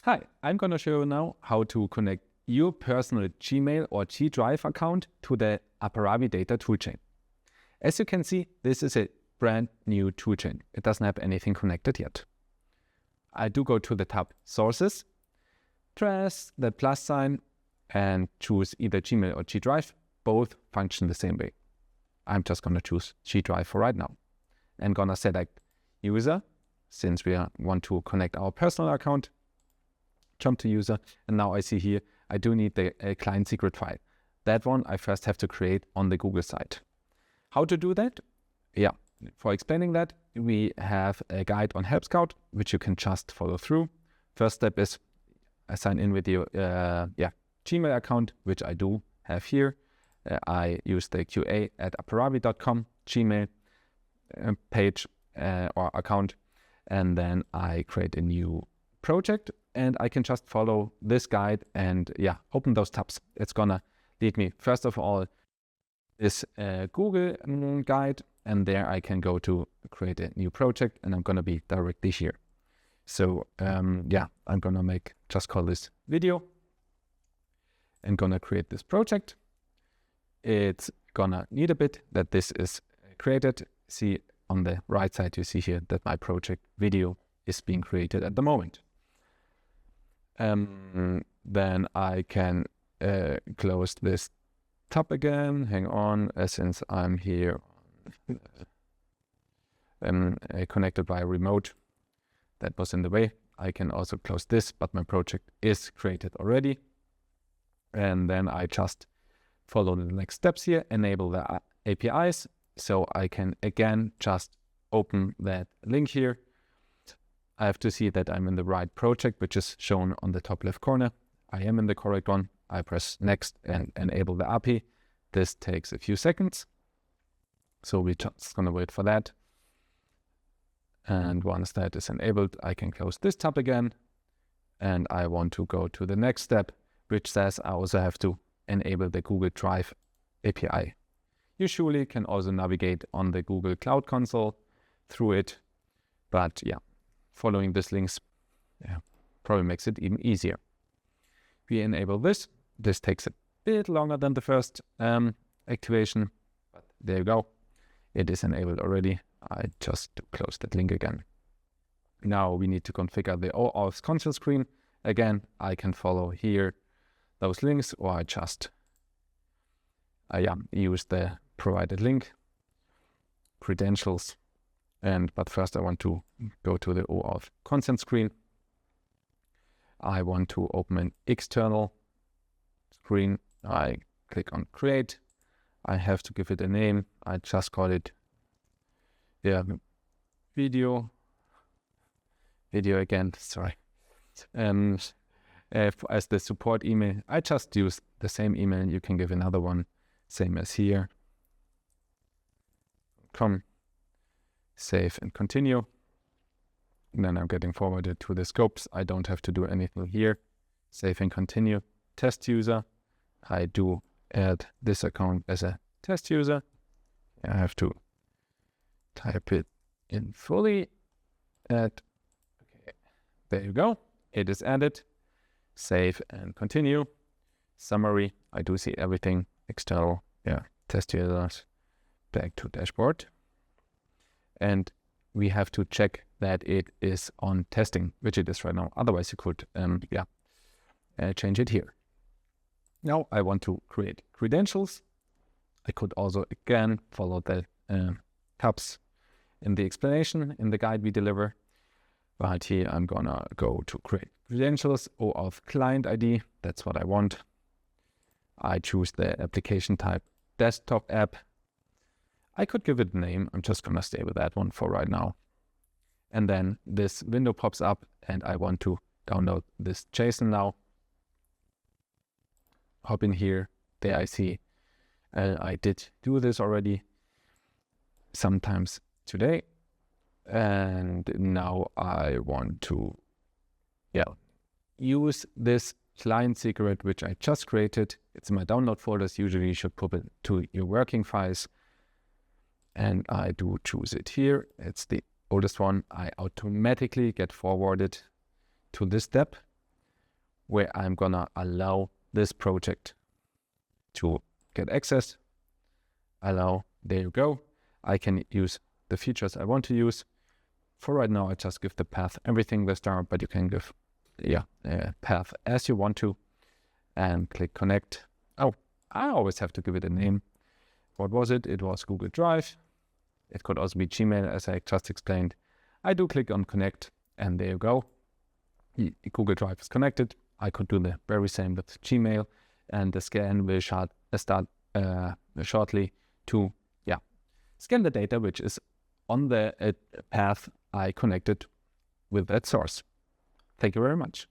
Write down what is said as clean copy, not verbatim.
Hi, I'm going to show you now how to connect your personal Gmail or G Drive account to the APARAVI Data Toolchain. As you can see, this is a brand new toolchain. It doesn't have anything connected yet. I do go to the tab Sources, press the plus sign and choose either Gmail or G Drive. Both function the same way. I'm just going to choose G Drive for right now. I'm going to select User, since we want to connect our personal account. Jump to User, and now I see here I do need the client secret file. That one I first have to create on the Google site. How to do that? Yeah, for explaining that, we have a guide on Help Scout, which you can just follow through. First step is sign in with your Gmail account, which I do have here. I use the qa@aparavi.com Gmail page or account, and then I create a new project, and I can just follow this guide and open those tabs. It's gonna lead me first of all this Google guide, and there I can go to create a new project, and I'm gonna be directly here. So I'm gonna just call this video and gonna create this project. It's gonna need a bit that this is created. See on the right side, you see here that my project video is being created at the moment. Then I can close this tab again. Hang on, since I'm here connected by remote, that was in the way. I can also close this, but my project is created already. And then I just follow the next steps here, enable the APIs. So I can again just open that link here. I have to see that I'm in the right project, which is shown on the top left corner. I am in the correct one. I press next and enable the API. This takes a few seconds. So we're just gonna wait for that. And once that is enabled, I can close this tab again. And I want to go to the next step, which says I also have to enable the Google Drive API. You surely can also navigate on the Google Cloud Console through it. But following these links probably makes it even easier. We enable this. This takes a bit longer than the first activation, but there you go. It is enabled already. I just close that link again. Now we need to configure the OAuth console screen. Again, I can follow here those links, or I just use the provided link, credentials, but first I want to go to the OAuth consent screen. I want to open an external screen. I click on create. I have to give it a name. I just call it video again, sorry. As the support email, I just use the same email. You can give another one, same as here. Save and continue. And then I'm getting forwarded to the scopes. I don't have to do anything here. Save and continue. Test user. I do add this account as a test user. I have to type it in fully. Okay, there you go. It is added. Save and continue. Summary. I do see everything. External. Test users. Back to dashboard. And we have to check that it is on testing, which it is right now. Otherwise, you could change it here. Now I want to create credentials. I could also again follow the tabs in the explanation in the guide we deliver. But here I'm gonna go to create credentials, OAuth client ID. That's what I want. I choose the application type desktop app. I could give it a name. I'm just gonna stay with that one for right now. And then this window pops up and I want to download this JSON now. Hop in here. There I see I did do this already sometimes today. And now I want to use this client secret, which I just created. It's in my download folders. Usually you should put it to your working files. And I do choose it here. It's the oldest one. I automatically get forwarded to this step. where I'm gonna allow this project to get access. Allow, there you go. I can use the features I want to use. For right now, I just give the path everything the star, but you can give path as you want to, and click connect. Oh, I always have to give it a name. What was it? It was Google Drive. It could also be Gmail, as I just explained. I do click on connect, and there you go. Google Drive is connected. I could do the very same with Gmail, and the scan will start shortly to scan the data which is on the path I connected with that source. Thank you very much.